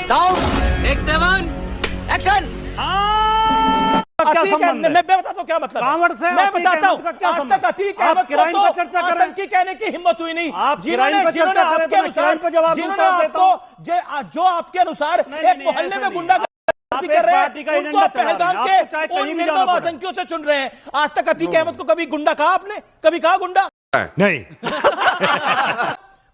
Sound take 7 action. क्या संबंध है? मैं बताता हूँ क्या मतलब कांवड़ से मैं बताता हूँ। क्या आज तक अतीक अहमद को किराइन पर तो चर्चा कर रहे हैं। आतंकी कहने की हिम्मत हुई नहीं। आप किराइन पर चर्चा कर रहे हैं तो मैं किराइन पर जवाब जिन्होंने देता हूं। आपको जो आपके अनुसार एक मोहल्ले में गुंडा आप कर एक रहे पार्टी का हैं, एजेंडा उनको चला रहे हैं। पहलगाम आपको चाहे के कहीं उन भी जाना निर्मम पड़े। आतंकियों से चुन रहे हैं। आज तक अतीक अहमद को कभी गुंडा कहा आपने? कभी कहा गुंडा? नहीं।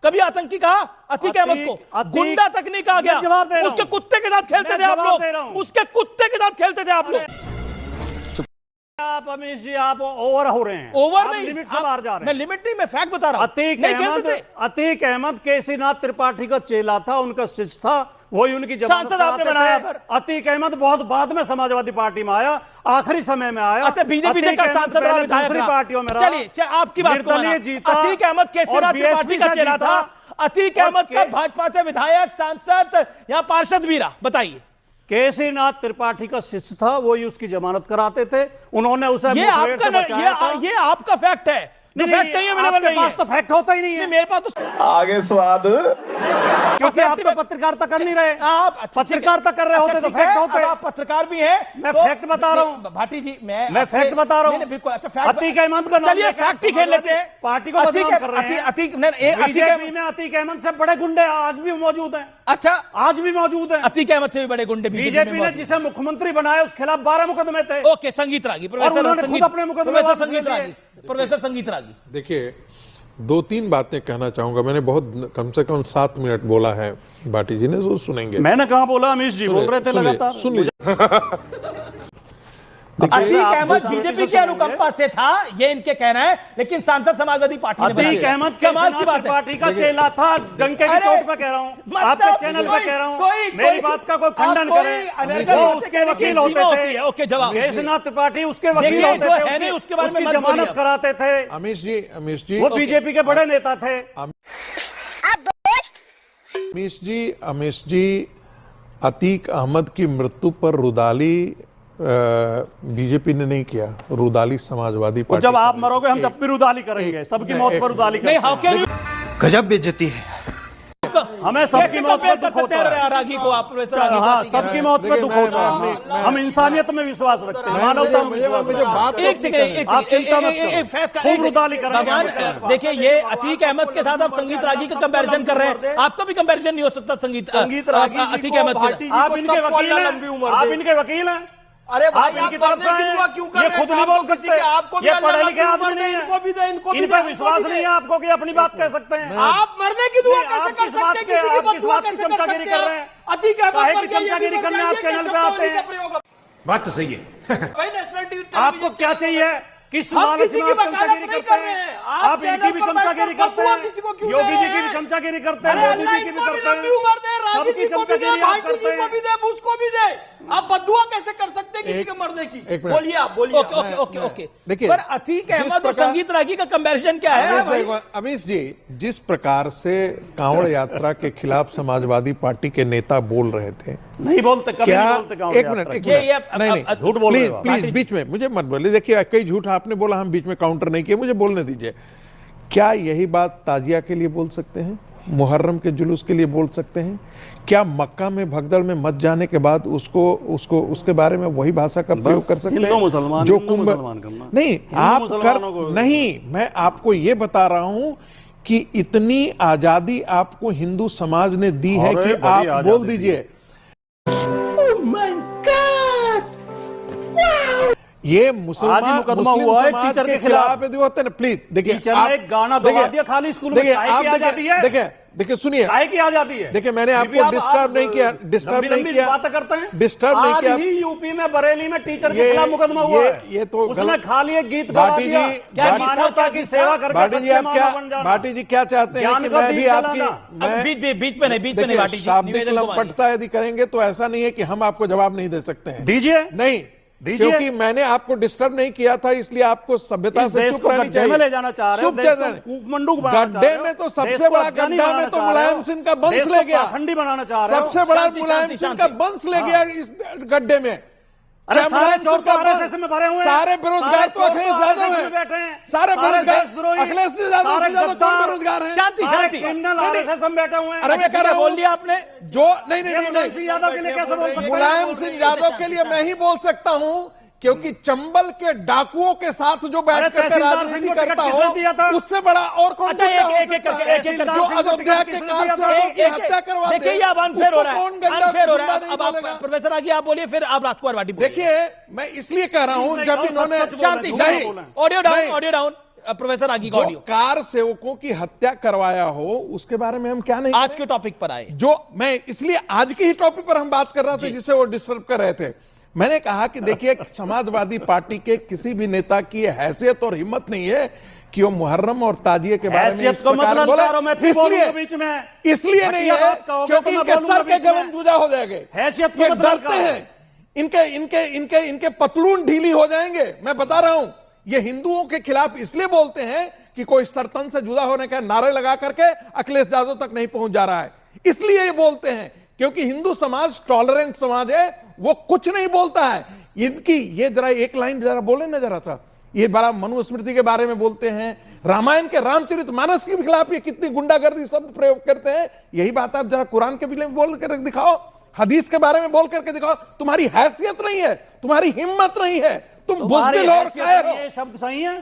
कभी आतंकी कहा अतीक अहमद को? गुंडा तक नहीं कहा गया। जवाब दे रहा हूं। उसके कुत्ते के साथ खेलते थे आप लोग। उसके कुत्ते के साथ खेलते थे आप लोग। आप अमीश जी आप ओवर हो रहे हैं। ओवर आप नहीं, लिमिट से बाहर जा रहे हैं। मैं लिमिट नहीं, मैं फैक्ट बता रहा हूं। अतीक अहमद केसीनाथ त्रिपाठी का चेला था, उनका शिष्य था, वही उनकी जमानत सांसद आपने बनाया पर। अतीक अहमद बहुत बाद में समाजवादी पार्टी में आया, आखिरी समय में आया। अच्छा, बीजेपी का सांसद रहा, विधायक दूसरी रहा। पार्टियों में रहा। चलिए आपकी बात को निर्दलीय जीता। अतीक अहमद केसीनाथ त्रिपाठी का चेला था। अतीक अहमद का भाजपा से विधायक, सांसद या पार्षद भी रहा। बताइए। केसीनाथ त्रिपाठी का शिष्य था, वो ही उसकी जमानत कराते थे। उन्होंने उसे ये आपका फैक्ट है। जो फैक्ट नहीं है आपके पास तो फैक्ट होता ही नहीं है। मेरे पास तो आगे स्वाद, क्योंकि आप तो पत्रकारिता कर नहीं रहे। आप पत्रकारिता कर रहे होते तो फैक्ट होते। आप पत्रकार भी हैं। मैं फैक्ट बता रहा हूं भाटी जी। मैं फैक्ट बता रहा हूं। बिल्कुल। अच्छा, फैक्ट। अतीक अहमद का नाम चलिए फैक्ट ही खेल लेते हैं। पार्टी को बदनाम कर रहे हैं। बीजेपी में अतीक अहमद से बड़े गुंडे आज भी मौजूद हैं। अच्छा, आज भी मौजूद हैं। अतीक अहमद से भी बड़े गुंडे बीजेपी ने जिसे मुख्यमंत्री बनाया उस खिलाफ 12 मुकदमे थे। ओके, संगीत रागी, उन्होंने खुद अपने मुकदमे वापस ले लिए। प्रोफेसर संगीत रागी। देखिए 2-3 बातें कहना चाहूंगा। मैंने बहुत कम से कम 7 मिनट बोला है, भाटी जी ने जो सुनेंगे। मैंने कहा बोला, अमीश जी बोल रहे थे लगातार। सुन लीजिए। अतीक अहमद बीजेपी के अनुकंपा से था, ये इनके कहना है, लेकिन सांसद समाजवादी पार्टी ने अतीक अहमद कमाल की बात है। पार्टी का चेला था। डंके की चोट पे कह रहा हूं, आपके चैनल पे कह रहा हूं। मेरी बात का कोई खंडन करे। वो उसके वकील होते थे। ओके, जवाब। केसीनाथ त्रिपाठी उसके वकील होते थे, उसके बारे में उसकी जमानत कराते थे। अमीश जी वो बीजेपी के बड़े नेता थे। अमीश जी अतीक अहमद की मृत्यु पर रुदाली बीजेपी ने नहीं किया, रुदाली समाजवादी पार्टी। जब आप मरोगे हम तब भी रुदाली करेंगे। सबकी मौत पर रुदाली करेंगे। गजब बेइज्जती है। हमें सबकी मौत पर दुख होता है। रागी को आप हाँ, सबकी मौत पर दुख होता है। हम इंसानियत में विश्वास रखते हैं, मानवता में विश्वास रखते हैं। एक सेकंड, आप चिंता मत करो। खूब रुदाली करेंगे। देखिए, ये अतीक अहमद के साथ आप संगीत रागी का कंपैरिजन कर रहे हैं। आपका भी कंपैरिजन नहीं हो सकता संगीत रागी अतीक अहमद के। आप इनके वकील हैं। आप इनके वकील हैं। अरे भाई, आप इनकी तरफ से ये खुद नहीं बोल सकते। ये पढ़े लिखे आदमी नहीं है। इन पर विश्वास नहीं है आपको कि अपनी बात कह सकते हैं। आप मरने की दुआ कैसे कर सकते हैं? आप किस बात की चमचागिरी कर रहे हैं? अतीक अहमद पर चमचागिरी करने आप चैनल पे आते हैं। बात तो सही है। भाई नेशनल टीवी आपको क्या चाहिए? किस लालच में आप चमचागिरी करते हैं? आप इनकी भी चमचागिरी करते हैं, योगी जी की भी चमचागिरी करते हैं, मोदी जी की भी करते हैं, सबकी चमचागिरी आप करते हैं। मुझको भी दे। आप बदुआ कैसे कर सकते हैं किसी के मरने की? बोलिए, आप बोलिए। ओके। देखिए, पर अतीक अहमद और संगीत रागी का कंपैरिजन क्या है? अमीश जी, जिस प्रकार से कांवड़ यात्रा के खिलाफ समाजवादी पार्टी के नेता बोल रहे थे, नहीं बोलते, कभी नहीं बोलते। एक मिनट, नहीं, झूठ बोल रहे हो। प्लीज बीच में मुझे मत बोलिए। देखिए, कई झूठ आपने बोला, हम बीच में काउंटर नहीं किए, मुझे बोलने दीजिए। क्या यही बात ताजिया के लिए बोल सकते हैं? मुहर्रम के जुलूस के लिए बोल सकते हैं? क्या मक्का में भगदड़ में मत जाने के बाद उसके बारे में वही भाषा का प्रयोग कर सकते हैं जो कुंभ? नहीं, आप कर नहीं, मैं आपको ये बता रहा हूं कि इतनी आजादी आपको हिंदू समाज ने दी है कि आप बोल दीजिए। ये मुसलमान हुआ है टीचर के खिलाफ होते हैं। प्लीज देखिए, आप एक गाना दबा दिया खाली स्कूल में। देखिए सुनिए, चाय की आजादी है। देखिए, मैंने आपको डिस्टर्ब नहीं किया, बात करते हैं, डिस्टर्ब नहीं किया। ही यूपी में बरेली में टीचर के खिलाफ मुकदमा हुआ है। ये तो उसने खाली एक गीत गा दिया, क्या मानवता की सेवा करके भाटी जी क्या चाहते हैं कि मैं भी आपकी बीच में नहीं भाटी जी, शाब्दिक लंपटता यदि करेंगे तो ऐसा नहीं है कि हम आपको जवाब नहीं दे सकते हैं। दीजिए, नहीं, क्योंकि मैंने आपको डिस्टर्ब नहीं किया था, इसलिए आपको सभ्यता से चुप रहनी चाहिए। ले जाना चाह रहे हो, गड्ढे में तो सबसे बड़ा गड्ढा में तो मुलायम सिंह का वंश ले गया। खंडी बनाना चाह रहे हो। सबसे बड़ा मुलायम सिंह का वंश ले गया इस गड्ढे में। अरे क्या सारे मुलायम चोर सिंह का तो RSS में भरे हुए हैं। सारे बेरोजगार तो अखिलेश यादव में हैं। बैठे हैं। सारे बेरोजगार देशद्रोही, अखिलेश यादव सारे से ज्यादा कौन गद्दार, बेरोजगार हैं? शांति सारे शांति क्रिमिनल RSS में बैठे हुए हैं। अरे मैं कह रहा बोल हूं दिया आपने। जो नहीं नहीं ये नहीं मुलायम सिंह यादव के लिए कैसे बोल सकते हैं? मुलायम सिंह यादव के लिए मैं ही बोल सकता हूं क्योंकि चंबल के डाकुओं के साथ जो बैठ अरे कर तहसीलदार राजनीति सिंह को टिकट करता किसने दिया था? हो उससे बड़ा और कौन अच्छा, गुंडा हो एक सकता करके, है? एक एक करके। जो तहसीलदार सिंह को अयोध्या टिकट के किसने कार दिया से था? लोगों की हत्या करवा दे, देखिए ये अब अनफेयर उसको हो रहा है, कौन गंडा अनफेयर हो रहा गुंडा है। नहीं अब आप बोलेगा? प्रोफेसर आगे आप बोलिए, फिर आप राजकुमार वाटी बोलिए। देखिए मैं इसलिए कह रहा हूं जब इन्होंने शांति नहीं, शांति, बोला है। ऑडियो डाउन, नहीं। Audio down. प्रोफेसर आगे का जो ऑडियो। कार सेवकों की हत्या करवाया हो उसके बारे में हम क्या नहीं आज करें? के टॉपिक पर आए। जो मैं इसलिए आज के ही टॉपिक पर हम बात कर रहे थे जिसे वो डिस्टर्ब कर रहे थे। मैंने कहा कि देखिए समाजवादी पार्टी के किसी भी नेता की हैसियत और हिम्मत नहीं है कि वो मुहर्रम और ताजिए के बारे में हैसियत इस को प्रकार मतलब बोले। करो, मैं फिर बोलूंगा बीच में। इसलिए नहीं घटिया है बात कहोगे क्योंकि तो मैं इनके बोलूंगा सर के बीच में। गबन जुदा हो जाएंगे। हैसियत को ये मतलब डरते करो। हैं, इनके पतलून ढीली हो जाएंगे। मैं बता रहा हूं ये हिंदुओं के खिलाफ इसलिए बोलते हैं कि कोई सरतन से जुदा होने का नारे लगा करके अखिलेश यादव तक नहीं पहुंच जा रहा है, इसलिए ये बोलते हैं क्योंकि हिंदू समाज टॉलरेंट समाज है, वो कुछ नहीं बोलता है। इनकी ये जरा एक लाइन जरा बोले ना जरा सा, ये बड़ा मनुस्मृति के बारे में बोलते हैं, रामायण के रामचरितमानस के खिलाफ ये कितनी गुंडागर्दी शब्द प्रयोग करते हैं। यही बात आप जरा कुरान के भी बोल कर दिखाओ, हदीस के बारे में बोल करके दिखाओ। तुम्हारी हैसियत नहीं है, तुम्हारी हिम्मत नहीं है, तुम बुज़दिल और कायर हो। ये शब्द सही है?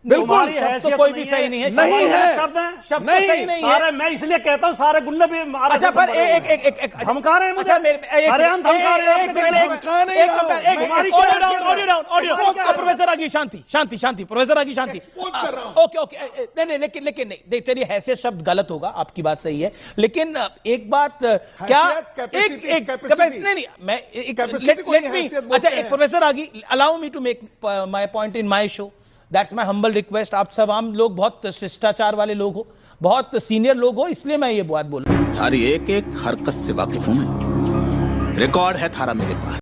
बिल्कुल, तुम्हारी शब्द तो हैसियत कोई भी सही नहीं है। नहीं है। शब्द हैं? शब्द तो नहीं, सही नहीं है। सारे मैं इसलिए कहता हूं सारे गुंडे भी अच्छा पर एक धमका रहे हैं मुझे। अच्छा मेरे अरे हम धमका रहे हैं, धमका नहीं रहा हूं। हमारी ऑडियो डाउन प्रोफेसर आगे शांति प्रोफेसर आगे शांति। ओके नहीं लेकिन नहीं, चलिए हैसियत शब्द गलत होगा, आपकी बात सही है, लेकिन एक बात क्या नहीं मैं अच्छा एक प्रोफेसर आगे allow me to make my point in my show, that's my humble request. आप सब आम लोग बहुत शिष्टाचार वाले लोग हो, बहुत सीनियर लोग हो, इसलिए मैं ये बात बोल रहा हूं। थारी एक एक हरकत से वाकिफ हूं मैं, रिकॉर्ड है थारा मेरे पास।